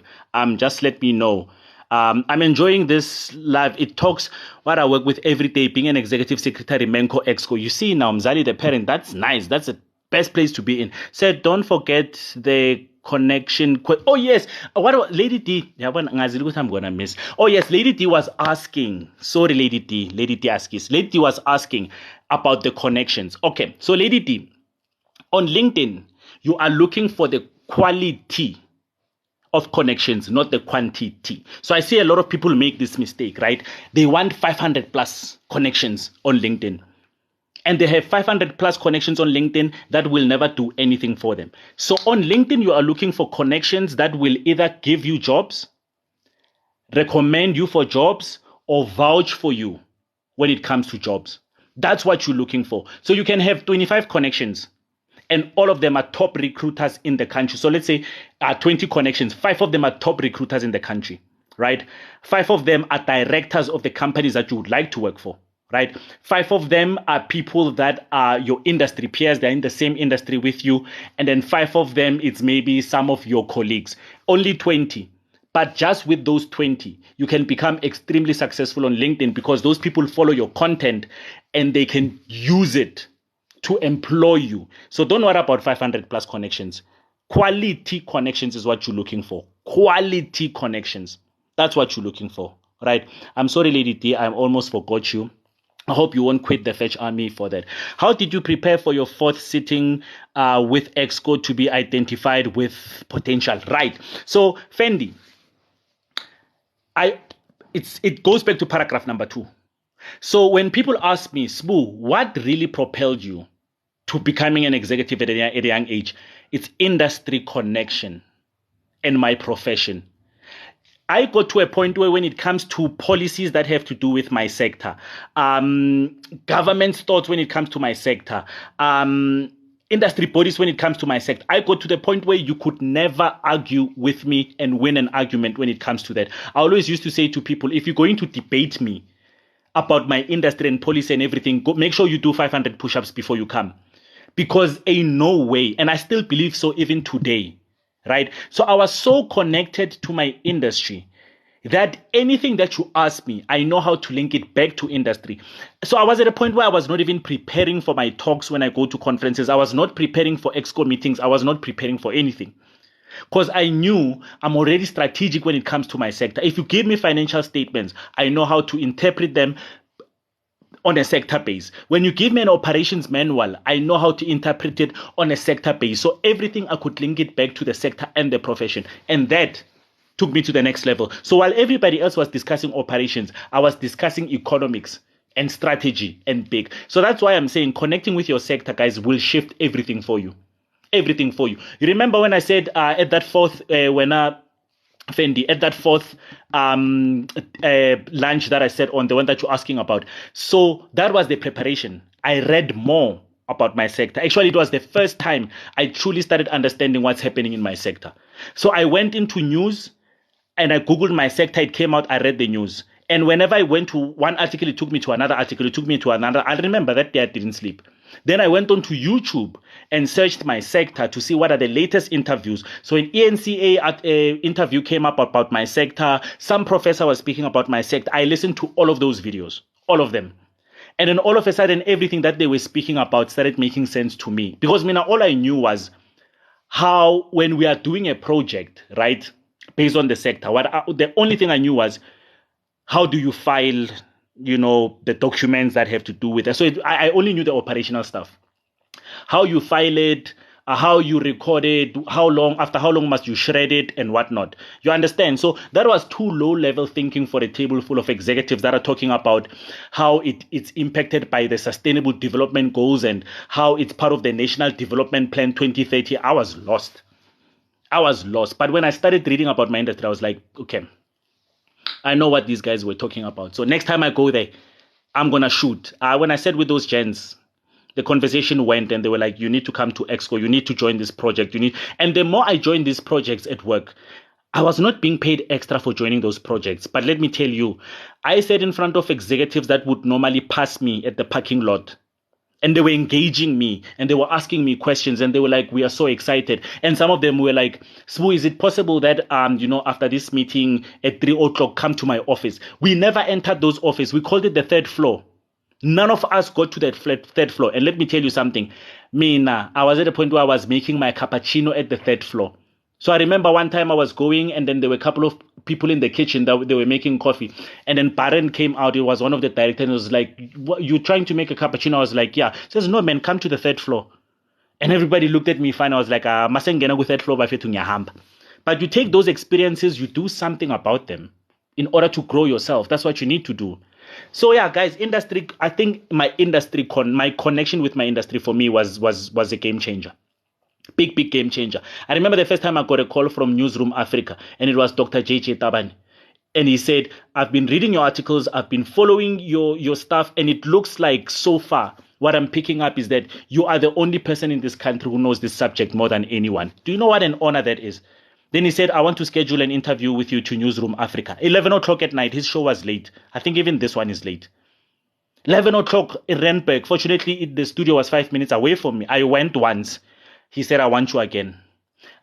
Just let me know. I'm enjoying this live. It talks what I work with every day, being an executive secretary, Menko Exco. You see now, Mzali, the parent, that's nice. That's the best place to be in. Said, don't forget the connection. Oh, yes. Lady D? I'm going to miss. Oh, yes. Lady D was asking. Sorry, Lady D. Lady D asks. Lady D was asking about the connections. Okay. So, Lady D, on LinkedIn, you are looking for the quality of connections, not the quantity. So I see a lot of people make this mistake, right? They want 500 plus connections on LinkedIn. And they have 500 plus connections on LinkedIn that will never do anything for them. So on LinkedIn, you are looking for connections that will either give you jobs, recommend you for jobs, or vouch for you when it comes to jobs. That's what you're looking for. So you can have 25 connections, and all of them are top recruiters in the country. So let's say 20 connections, 5 of them are top recruiters in the country, right? 5 of them are directors of the companies that you would like to work for, right? 5 of them are people that are your industry peers. They're in the same industry with you. And then 5 of them, it's maybe some of your colleagues. Only 20. But just with those 20, you can become extremely successful on LinkedIn because those people follow your content and they can use it to employ you. So don't worry about 500 plus connections. Quality connections is what you're looking for. Quality connections. That's what you're looking for, right? I'm sorry, Lady T, I almost forgot you. I hope you won't quit the Fetch Army for that. How did you prepare for your 4th sitting with Exco to be identified with potential? Right. So, Fendi, it goes back to paragraph number 2. So when people ask me, Sbu, what really propelled you to becoming an executive at a young age? It's industry connection and my profession. I got to a point where when it comes to policies that have to do with my sector, government's thoughts when it comes to my sector, industry bodies when it comes to my sector, I got to the point where you could never argue with me and win an argument when it comes to that. I always used to say to people, if you're going to debate me about my industry and policy and everything, make sure you do 500 push-ups before you come. Because ain't no way, and I still believe so even today, right? So I was so connected to my industry that anything that you ask me, I know how to link it back to industry. So I was at a point where I was not even preparing for my talks when I go to conferences. I was not preparing for Exco meetings. I was not preparing for anything. Because I knew I'm already strategic when it comes to my sector. If you give me financial statements, I know how to interpret them on a sector base. When you give me an operations manual, I know how to interpret it on a sector base. So everything I could link it back to the sector and the profession. And that took me to the next level. So while everybody else was discussing operations, I was discussing economics and strategy and big. So that's why I'm saying connecting with your sector, guys, will shift everything for you. Everything for you. You remember when I said at that fourth, Fendi, at that fourth lunch that I said on, the one that you're asking about. So that was the preparation. I read more about my sector. Actually, it was the first time I truly started understanding what's happening in my sector. So I went into news and I Googled my sector. It came out, I read the news. And whenever I went to one article, it took me to another article. It took me to another. I remember that day I didn't sleep. Then I went on to YouTube and searched my sector to see what are the latest interviews. So an ENCA interview came up about my sector. Some professor was speaking about my sector. I listened to all of those videos, all of them. And then all of a sudden, everything that they were speaking about started making sense to me. Because all I knew was how when we are doing a project, right, based on the sector, the only thing I knew was how do you file, the documents that have to do with it. So I only knew the operational stuff. How you file it, how you record it, after how long must you shred it and whatnot. You understand? So that was too low level thinking for a table full of executives that are talking about how it's impacted by the sustainable development goals and how it's part of the National Development Plan 2030. I was lost. But when I started reading about my industry, I was like, okay, I know what these guys were talking about. So next time I go there, I'm going to shoot. When I said with those gents, the conversation went and they were like, you need to come to Exco. You need to join this project. And the more I joined these projects at work, I was not being paid extra for joining those projects. But let me tell you, I sat in front of executives that would normally pass me at the parking lot. And they were engaging me and they were asking me questions and they were like, we are so excited. And some of them were like, Sbu, is it possible that, after this meeting at 3:00, come to my office? We never entered those offices. We called it the third floor. None of us got to that third floor. And let me tell you something. I was at a point where I was making my cappuccino at the third floor. So I remember one time I was going and then there were a couple of people in the kitchen that they were making coffee. And then Baren came out. It was one of the directors and was like, what, you trying to make a cappuccino? I was like, yeah. He says, no, man, come to the third floor. And everybody looked at me fine. I was like, masengena with third floor by fetunya. But you take those experiences, you do something about them in order to grow yourself. That's what you need to do. So yeah, guys, industry, I think my connection with my industry for me was a game changer. Big game changer. I remember the first time I got a call from Newsroom Africa and it was Dr. JJ Tabane. And he said, I've been reading your articles, I've been following your stuff, and it looks like so far what I'm picking up is that you are the only person in this country who knows this subject more than anyone. Do you know what an honor that is? Then he said, I want to schedule an interview with you to Newsroom Africa. 11 o'clock at night, his show was late. I think even this one is late. 11 o'clock in Randburg. Fortunately, the studio was 5 minutes away from me. I went once. He said, I want you again.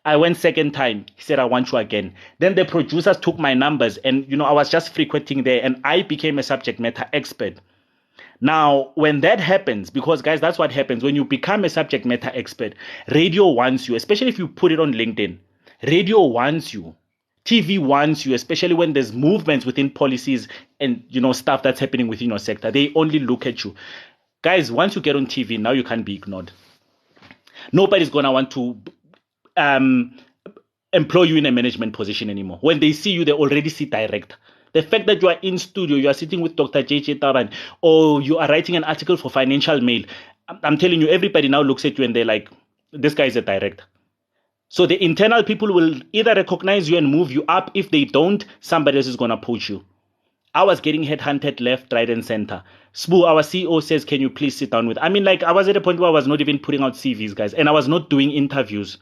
I went second time. He said, I want you again. Then the producers took my numbers and, I was just frequenting there and I became a subject matter expert. Now, when that happens, because guys, that's what happens. When you become a subject matter expert, radio wants you, especially if you put it on LinkedIn. Radio wants you. TV wants you, especially when there's movements within policies and, stuff that's happening within your sector. They only look at you. Guys, once you get on TV, now you can't be ignored. Nobody's going to want to employ you in a management position anymore. When they see you, they already see director. The fact that you are in studio, you are sitting with Dr. JJ Taban, or you are writing an article for Financial Mail, I'm telling you, everybody now looks at you and they're like, this guy is a director. So the internal people will either recognize you and move you up. If they don't, somebody else is going to poach you. I was getting headhunted left, right, and center. Sbu, our CEO says, can you please sit down with... I was at a point where I was not even putting out CVs, guys, and I was not doing interviews.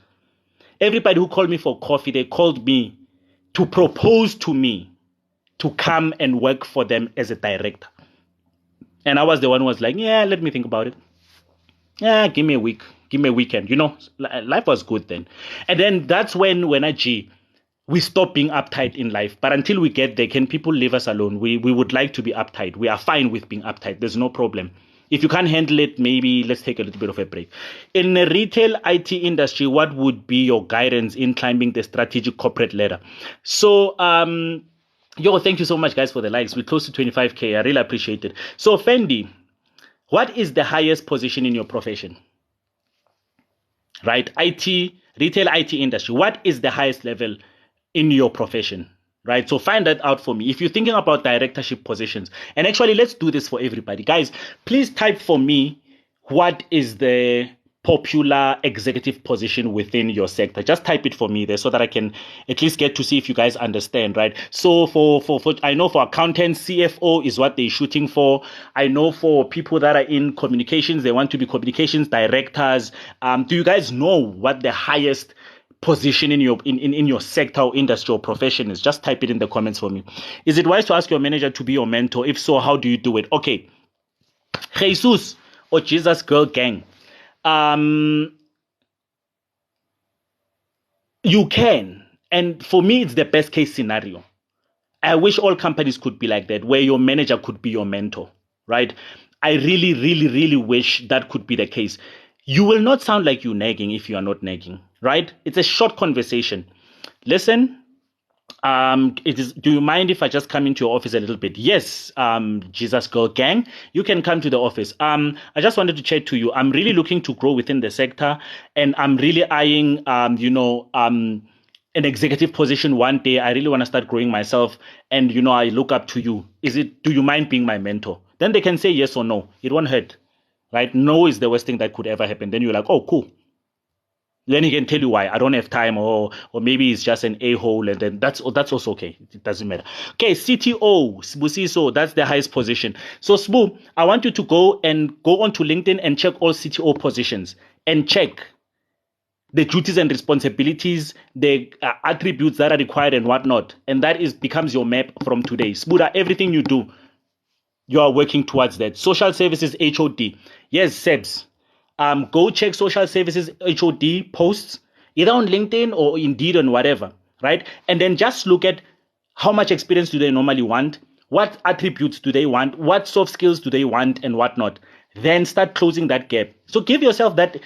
Everybody who called me for coffee, they called me to propose to me to come and work for them as a director. And I was the one who was like, yeah, let me think about it. Yeah, give me a week. Give me a weekend. Life was good then. And then that's when we stop being uptight in life. But until we get there, can people leave us alone? We would like to be uptight. We are fine with being uptight. There's no problem. If you can't handle it, maybe let's take a little bit of a break. In the retail IT industry, what would be your guidance in climbing the strategic corporate ladder? So, thank you so much, guys, for the likes. We're close to 25K. I really appreciate it. So, Fendi, what is the highest position in your profession? Right? Retail IT industry. What is the highest level in your profession? right? So find that out for me. If you're thinking about directorship positions, and actually let's do this for everybody. Guys, please type for me what is the popular executive position within your sector. Just type it for me there so that I can at least get to see if you guys understand, right? So for I know for accountants, CFO is what they're shooting for. I know for people that are in communications, they want to be communications directors. Do you guys know what the highest position in your sector or industry or profession is? Just type it in the comments for me. Is it wise to ask your manager to be your mentor? If so, how do you do it? Okay, Jesus or Jesus Girl Gang. You can, and for me it's the best case scenario. I wish all companies could be like that, where your manager could be your mentor, right? I really, really, really wish that could be the case. You will not sound like you're nagging if you are not nagging, right? It's a short conversation. Listen, it is. Do you mind if I just come into your office a little bit? Yes, Jesus Girl Gang, you can come to the office. I just wanted to chat to you. I'm really looking to grow within the sector, and I'm really eyeing, an executive position one day. I really want to start growing myself, and I look up to you. Do you mind being my mentor? Then they can say yes or no. It won't hurt, right? No is the worst thing that could ever happen. Then you're like, oh, cool. Then he can tell you why. I don't have time, or maybe he's just an a-hole, and then that's also okay. It doesn't matter. Okay, CTO, Sbusiso, that's the highest position. So Sbu, I want you to go onto LinkedIn and check all CTO positions and check the duties and responsibilities, the attributes that are required and whatnot. And that becomes your map from today. Sbuda, everything you do, you are working towards that. Social services HOD. Yes, SEBS. Go check social services HOD posts, either on LinkedIn or Indeed and whatever, right? And then just look at how much experience do they normally want, what attributes do they want, what soft skills do they want, and whatnot. Then start closing that gap. So give yourself that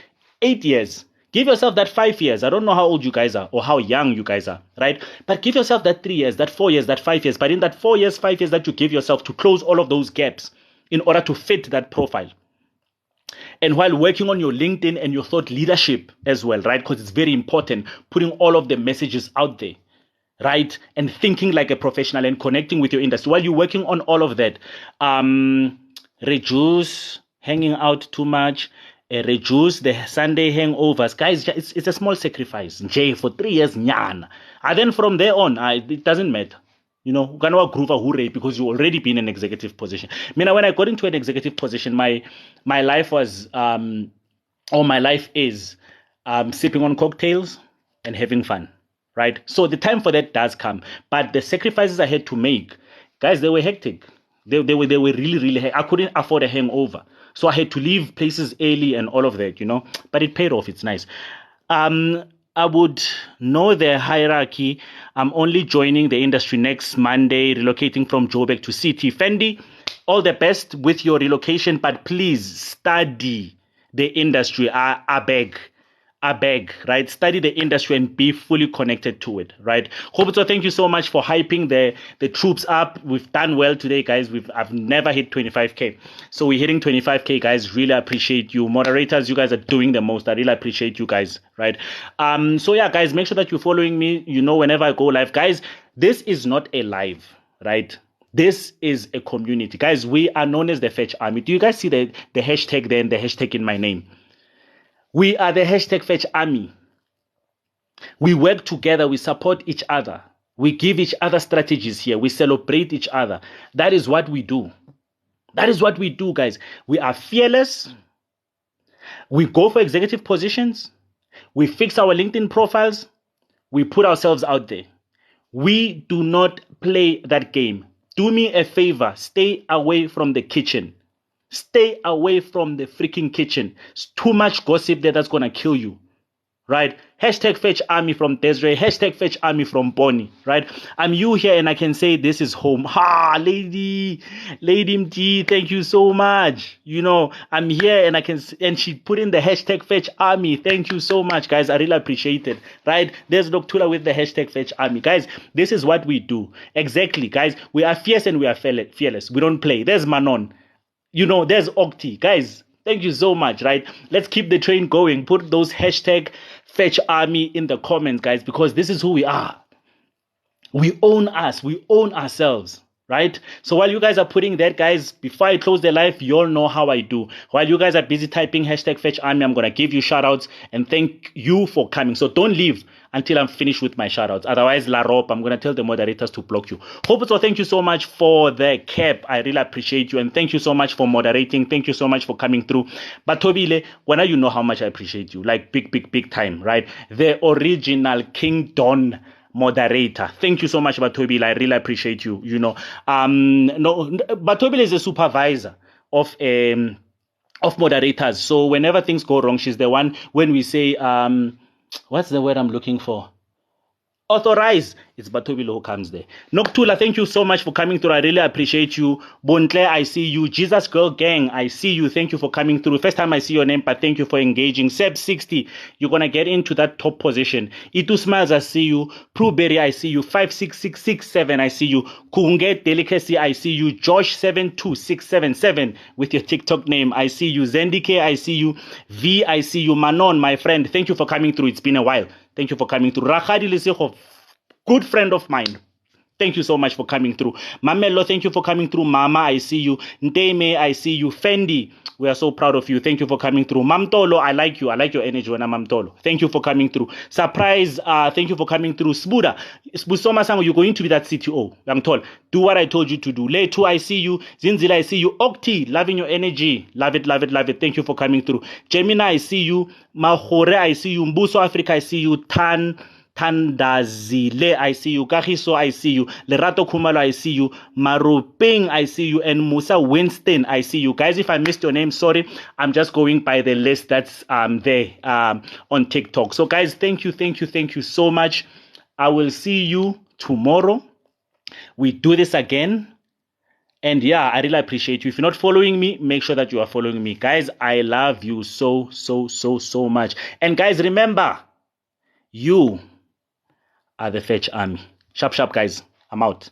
8 years. Give yourself that 5 years. I don't know how old you guys are or how young you guys are, right? But give yourself that 3 years, that 4 years, that 5 years. But in that 4 years, 5 years that you give yourself to close all of those gaps in order to fit that profile. And while working on your LinkedIn and your thought leadership as well, right? Because it's very important, putting all of the messages out there, right? And thinking like a professional and connecting with your industry. While you're working on all of that, reduce hanging out too much, reduce the Sunday hangovers. Guys, it's a small sacrifice. For 3 years, nyana. And then from there on, it doesn't matter. Groove a hooray because you already been in an executive position. When I got into an executive position, my life was, or my life is, sipping on cocktails and having fun, right? So the time for that does come, but the sacrifices I had to make, guys, they were hectic. They were really, really hectic. I couldn't afford a hangover, so I had to leave places early and all of that, But it paid off. It's nice. I would know the hierarchy. I'm only joining the industry next Monday, relocating from Joburg to CT. Fendi, all the best with your relocation, but please study the industry. I beg, right? Study the industry and be fully connected to it, right? Hobuto, thank you so much for hyping the troops up. We've done well today, guys. I've never hit 25K. So we're hitting 25K, guys. Really appreciate you. Moderators, you guys are doing the most. I really appreciate you guys, right? So yeah, guys, make sure that you're following me, whenever I go live. Guys, this is not a live, right? This is a community. Guys, we are known as the Fetch Army. Do you guys see the hashtag there and the hashtag in my name? We are the hashtag Fetch Army. We work together. We support each other. We give each other strategies here. We celebrate each other. That is what we do. That is what we do, guys. We are fearless. We go for executive positions. We fix our LinkedIn profiles. We put ourselves out there. We do not play that game. Do me a favor. Stay away from the kitchen. Stay away from the freaking kitchen. It's too much gossip there that's going to kill you, right? Hashtag Fetch Army from Desiree. Hashtag Fetch Army from Bonnie, right? I'm you here and I can say this is home. Lady MT, thank you so much. I'm here and she put in the hashtag Fetch Army. Thank you so much, guys. I really appreciate it, right? There's Doctula with the hashtag Fetch Army. Guys, this is what we do. Exactly, guys. We are fierce and we are fearless. We don't play. There's Manon. There's Octi. Guys, thank you so much, right? Let's keep the train going. Put those hashtag Fetch Army in the comments, guys, because this is who we are. We own us. We own ourselves. Right? So while you guys are putting that, guys, before I close the live, you all know how I do. While you guys are busy typing hashtag Fetch Army, I'm going to give you shout outs and thank you for coming. So don't leave until I'm finished with my shout outs. Otherwise, La Rope, I'm going to tell the moderators to block you. Hope so. Thank you so much for the cap. I really appreciate you. And thank you so much for moderating. Thank you so much for coming through. But Tobile, when you know how much I appreciate you, like big time, right? The original King Don moderator. Thank you so much, Batobil. I really appreciate you. You know, no, Batobil is a supervisor of moderators. So whenever things go wrong, she's the one when we say, what's the word I'm looking for? Authorize. It's Batobilo who comes there. Noctula, thank you so much for coming through. I really appreciate you. Bontle, I see you. Jesus Girl Gang, I see you. Thank you for coming through. First time I see your name, but thank you for engaging. Seb60, you're going to get into that top position. Itu Smiles, I see you. Pruberry, I see you. 56667, I see you. Kunge Delicacy, I see you. Josh72677 with your TikTok name, I see you. Zendike, I see you. V, I see you. Manon, my friend, thank you for coming through. It's been a while. Thank you for coming through. Rakhadi Leseho, good friend of mine. Thank you so much for coming through. Mamelo, thank you for coming through. Mama, I see you. Ndeme, I see you. Fendi, we are so proud of you. Thank you for coming through. Mamtolo, I like you. I like your energy when I'm Mamtolo. Thank you for coming through. Surprise, thank you for coming through. Sbuda, Spusoma, you're going to be that CTO. I'm told. Do what I told you to do. Letu, I see you. Zinzila, I see you. Okti, loving your energy. Love it, love it, love it. Thank you for coming through. Gemina, I see you. Mahore, I see you. Mbuso Africa, I see you. Tandazile, I see you. Kahiso, I see you. Lerato Kumalo, I see you. Maruping, I see you. And Musa Winston, I see you. Guys, if I missed your name, sorry. I'm just going by the list that's there on TikTok. So, guys, thank you so much. I will see you tomorrow. We do this again. And yeah, I really appreciate you. If you're not following me, make sure that you are following me. Guys, I love you so much. And guys, remember, you are the Fetch Army. Sharp, guys. I'm out.